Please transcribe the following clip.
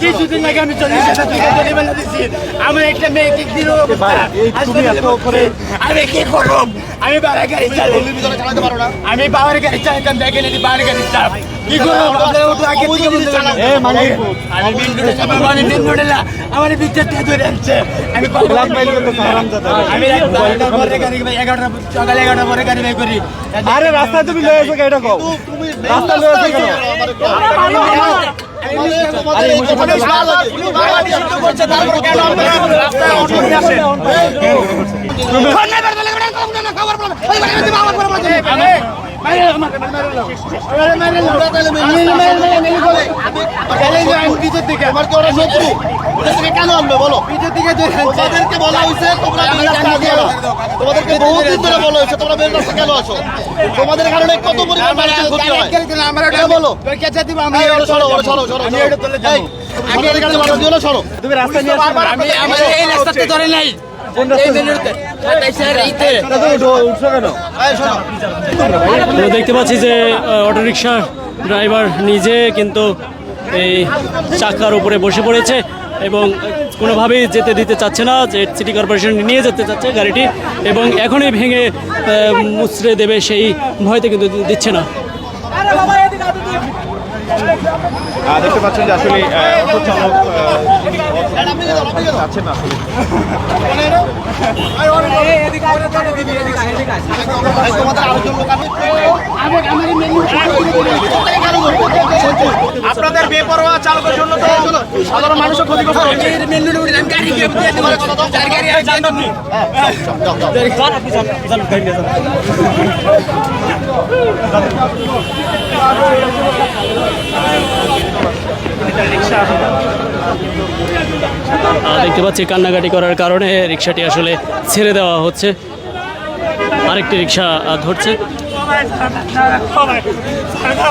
কিছুদিন আগে আমি 40,000 টাকা জরিমানা দিচ্ছি। আমার একটা মেয়েকে দিল, আমি কি করব? আমি বাবার গাড়ি চালাতে পারো না। আমি বাবার গাড়ি চালাতাম, দেখেন এই বাবার গাড়ি চালাব কি করব? আমি বিন্দুটা আমার বিদ্যুৎ ধরে আনছে। আমি সকালে 11টা পরে গাড়ি বের করি। আরে রাস্তায় তুমি লয়ে এসো এটা কও, রাস্তা লয়ে এসো কেন? কেন আনবে বলো? তোমাদেরকে বলা হয়েছে তোমাদেরকে বহুদিন ধরে বলা হয়েছে তোমরা বের রাস্তা কেন আসো? তোমাদের কারণে কত পরিমাণ মানুষের ক্ষতি হয় বলো। তুমি রাস্তা নিয়ে রাস্তাতে ধরে নাই দেখতে পাচ্ছি যে অটোরিকশা ড্রাইভার নিজে কিন্তু এই চাকার উপরে বসে পড়েছে এবং কোনোভাবেই যেতে দিতে চাচ্ছে না, যে সিটি কর্পোরেশন নিয়ে যেতে চাচ্ছে গাড়িটি এবং এখনই ভেঙে মুচড়ে দেবে সেই ভয়তে কিন্তু দিচ্ছে না। দেখতে পাচ্ছেন যে আসলে অটো চালক যাচ্ছে না আপনাদের বেপরোয়া চালকের জন্য তো সাধারণ মানুষের ক্ষতিগ্রস্ত হচ্ছে। দেখতে পাচ্ছি কান্নাকাটি করার কারণে রিক্সাটি আসলে ছেড়ে দেওয়া হচ্ছে, আরেকটি রিক্সা ধরছে। একটা